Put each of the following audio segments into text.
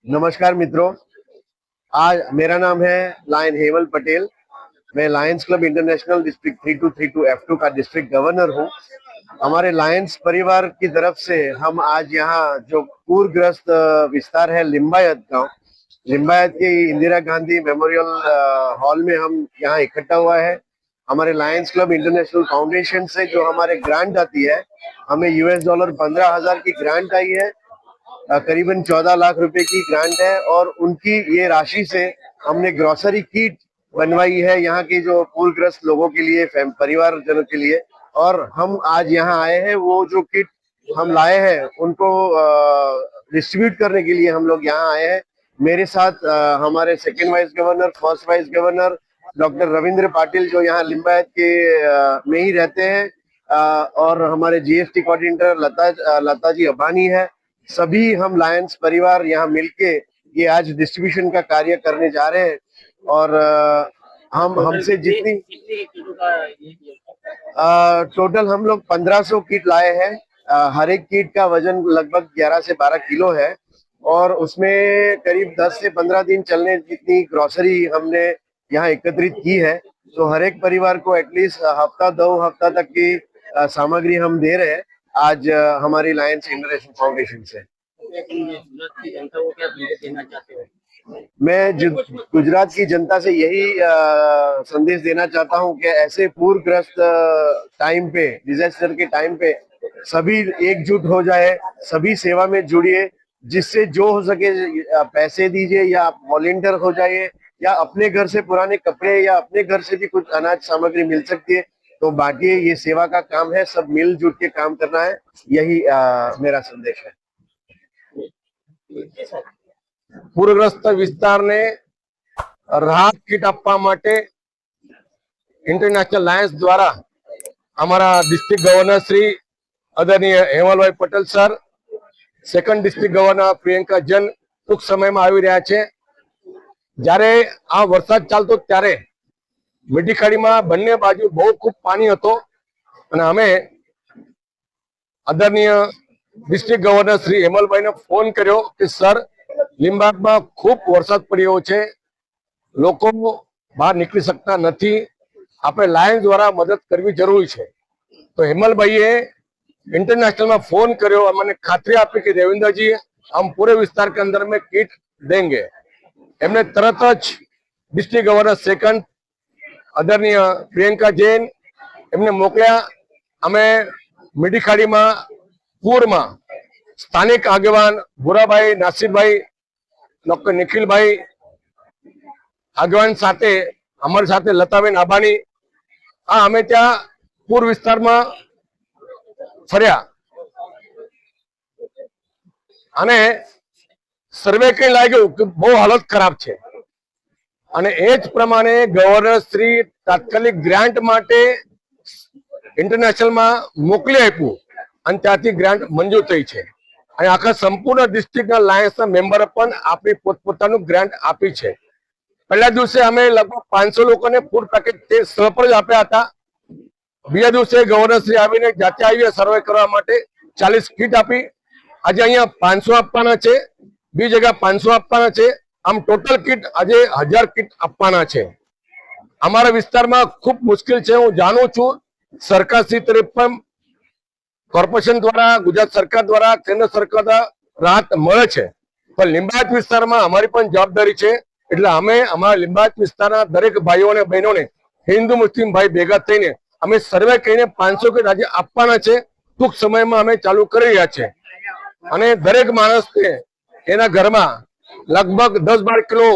नमस्कार मित्रों, आज मेरा नाम है लायन हेमल पटेल। मैं Lions club international district 3232 F2 का डिस्ट्रिक्ट गवर्नर हूँ। हमारे लायंस परिवार की तरफ से हम आज यहाँ जो पूरग्रस्त विस्तार है लिम्बायत गांव, लिम्बायत के इंदिरा गांधी मेमोरियल हॉल में हम यहाँ इकट्ठा हुआ है। हमारे लायंस क्लब इंटरनेशनल फाउंडेशन से जो हमारे ग्रांट आती है, हमें $15,000 की ग्रांट आई है। करीबन 14 लाख रुपए की ग्रांट है और उनकी ये राशि से हमने ग्रोसरी किट बनवाई है यहाँ के जो पूरग्रस्त लोगों के लिए, परिवारजनों के लिए। और हम आज यहाँ आए हैं, वो जो किट हम लाए हैं उनको डिस्ट्रीब्यूट करने के लिए हम लोग यहाँ आए हैं। मेरे साथ हमारे second vice governor, first vice governor doctor Ravindra Patil जो यहाँ लिम्बायत के में ही रहते हैं, और हमारे जीएसटी कोऑर्डिनेटर लता जी अबानी है। सभी हम लायंस परिवार यहाँ मिलके ये आज डिस्ट्रीब्यूशन का कार्य करने जा रहे हैं। और हमसे जितनी टोटल हम लोग 1500 किट लाए हैं। हर एक किट का वजन लगभग 11 से 12 किलो है और उसमें करीब 10 से 15 दिन चलने जितनी ग्रोसरी हमने यहाँ एकत्रित की है। तो हर एक परिवार को एटलीस्ट हफ्ता 2 हफ्ता तक की सामग्री हम दे रहे हैं आज हमारी लायंस इंटरनेशनल फाउंडेशन से। मैं गुजरात की जनता से यही संदेश देना चाहता हूं कि ऐसे पूरग्रस्त टाइम पे, डिजास्टर के टाइम पे सभी एकजुट हो जाए, सभी सेवा में जुड़िए। जिससे जो हो सके पैसे दीजिए या वॉलेंटियर हो जाइए, या अपने घर से पुराने कपड़े या अपने घर से भी कुछ अनाज सामग्री मिल सकती है तो बाकी ये सेवा का काम है, सब मिलजुल के काम करना है, यही मेरा संदेश है। પૂરગ્રસ્ત વિસ્તારને રાહત કીટ આપવા માટે ઇન્ટરનેશનલ લાયન્સ દ્વારા અમારા ડિસ્ટ્રિક્ટ ગવર્નર શ્રી આદરણીય Hemalbhai Patel sir, second district governor Priyanka જન ટૂંક સમયમાં આવી રહ્યા છે। જ્યારે આ વરસાદ ચાલતો ત્યારે મીઠીખાડીમાં બંને બાજુ બહુ ખૂબ પાણી હતો અને અમે આદરણીય ડિસ્ટ્રિક્ટ ગવર્નર શ્રી હેમલભાઈને ફોન કર્યો કે સર, લીંબાગમાં ખૂબ વરસાદ પડ્યો છે, લોકો બહાર નીકળી શકતા નથી, આપણે લાયન્સ દ્વારા મદદ કરવી જરૂરી છે। તો હેમલભાઈએ इंटरनेशनल में फोन करो और मैंने खातरी आपी कि देवेंद्र जी हम पूरे विस्तार के अंदर में किट देंगे। एमने तरत डिस्ट्रिक्ट गवर्नर सेकंड आदरणीय प्रियंका जैन एमने मोकल्या। अमे मीठीखाड़ी में पूर में स्थानिक आगेवान भूराभाई, नासिरभाई, डॉक्टर निखिलभाई आगेवान साथे अमर साथे लताबेन आबानी आ अमे त्या पूर विस्तार में फर्या अने सर्वे कई लाग्યું કે બહુ હાલત ખરાબ છે અને એ જ પ્રમાણે ગવર્નર શ્રી તાત્કાલિક ગ્રાન્ટ માટે ઇન્ટરનેશનલ માં મોકલી આપ્યું અને ત્યાંથી ગ્રાન્ટ મંજૂર થઈ છે અને આખા સંપૂર્ણ ડિસ્ટ્રિક્ટના લાયન્સના મેમ્બરે પણ આપણી પોતપોતાનું ગ્રાન્ટ આપી છે। પહેલા દિવસે અમે લગભગ 500 લોકોને ફૂડ પેકેજ તે સ્થળ પર જ આપ્યા હતા। બીજા દિવસે ગવર્નર શ્રી આવીને જાતે આવી સર્વે કરવા માટે 40 કિટ આપી। આજે અહીંયા 500 આપવાના છે, બીજી જગ્યા 500 આપવાના છે, આમ ટોટલ કિટ આજે 1000 કિટ આપવાના છે। અમારા વિસ્તારમાં ખૂબ મુશ્કેલ છે, હું જાણું છું। સરકારશ્રી તરફ પણ કોર્પોરેશન દ્વારા, ગુજરાત સરકાર દ્વારા, કેન્દ્ર સરકાર દ્વારા રાહત મળે છે, પણ લિંબાયત વિસ્તારમાં અમારી પણ જવાબદારી છે। એટલે અમે અમારા લિંબાયત વિસ્તારના દરેક ભાઈઓ અને બહેનોને, હિન્દુ મુસ્લિમ ભાઈ ભેગા થઈને અમે સર્વે કરીને 500 કિટ આજે આપવાના છે। ટૂંક સમયમાં અમે ચાલુ કરી રહ્યા છે અને દરેક માણસને એના ઘરમાં લગભગ 10-12 કિલો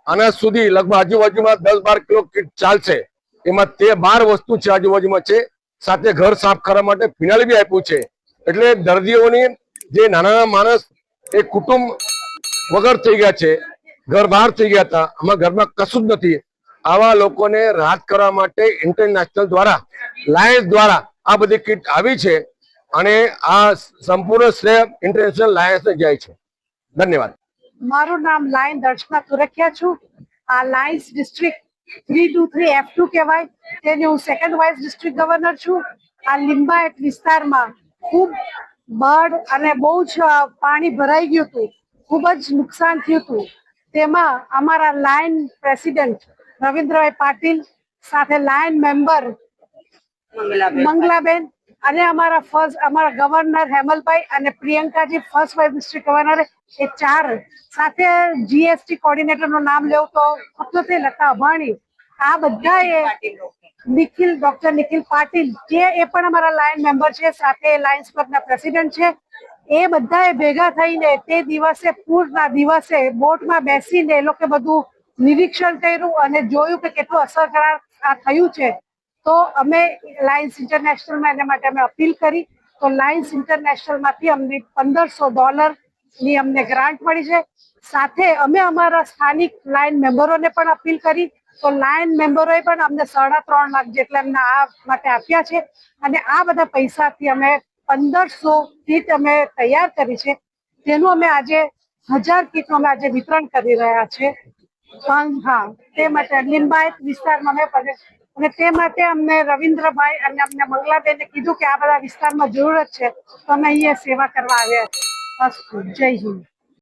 અનાજ સુધી, લગભગ આજુબાજુમાં 10-12 કિલો કિટ ચાલશે। એમાં 12 વસ્તુ છે આજુબાજુમાં છે, સાથે ઘર સાફ કરવા માટે ફિનાઇલ બી આપ્યું છે। એટલે દર્દીઓની જે નાના નાના માણસ એ કુટુંબ વગર થઈ ગયા છે, ઘર બહાર થઈ ગયા હતા, અમારા ઘરમાં કશું જ નથી, આવા લોકોને રાહત કરવા માટે ઇન્ટરનેશનલ દ્વારા, લાયન્સ દ્વારા આ બધી કિટ આવી છે અને આ સંપૂર્ણ શ્રેય ઇન્ટરનેશનલ લાયન્સને જાય છે। ધન્યવાદ। મારું નામ લાયન દર્શના તુરખિયા છું। આ લાયન્સ ડિસ્ટ્રિક્ટ 323 F2 કહેવાય, તેની હું સેકન્ડ વાઇસ ડિસ્ટ્રિક્ટ ગવર્નર છું। આ લિંબાયત વિસ્તારમાં ખૂબ બાઢ અને બહુ જ પાણી ભરાઈ ગયું હતું, ખૂબ જ નુકસાન થયું હતું. તેમાં અમારા લાયન પ્રેસિડેન્ટ રવિન્દ્રભાઈ પાટીલ સાથે લાયન મેમ્બર મંગલાબેન અને અમારા ગવર્નર હેમલભાઈ અને Priyankaji first vice district governor એ ચાર સાથે જીએસટી કોર્ડિનેટર નું નામ લેવું તો ફક્ત તે લતા અભાણી આ બધાએ ડોક્ટર નિખિલ પાટીલ જે એ પણ અમારા લાયન મેમ્બર છે સાથે લાયન્સ ક્લબના પ્રેસિડેન્ટ છે એ બધાએ ભેગા થઈને તે દિવસે પૂરના દિવસે બોટમાં બેસીને એ લોકો બધું નિરીક્ષણ કર્યું અને જોયું કે કેટલું અસરકારક આ થયું છે. તો અમે લાયન્સ ઇન્ટરનેશનલમાં એના માટે અમે અપીલ કરી તો લાયન્સ ઇન્ટરનેશનલમાંથી અમને $1500 ની અમને ગ્રાન્ટ મળી છે. સાથે અમે અમારા સ્થાનિક લાયન મેમ્બરોને પણ અપીલ કરી તો લાયન મેમ્બરોએ પણ અમને 3.5 લાખ જેટલા એમના આ માટે આપ્યા છે અને આ બધા પૈસાથી અમે 1500 કીટ અમે તૈયાર કરી છે. તેનું અમે આજે 1000 કીટનું અમે આજે વિતરણ કરી રહ્યા છે. હા, તે માટે લિંબાયત વિસ્તારમાં અને તે માટે અમને રવિન્દ્રભાઈ અને અમને મંગલાબેને કીધું કે આ બધા વિસ્તારમાં જરૂરત છે તો અમે અહીંયા સેવા કરવા આવ્યા છીએ. જય હિન્દ.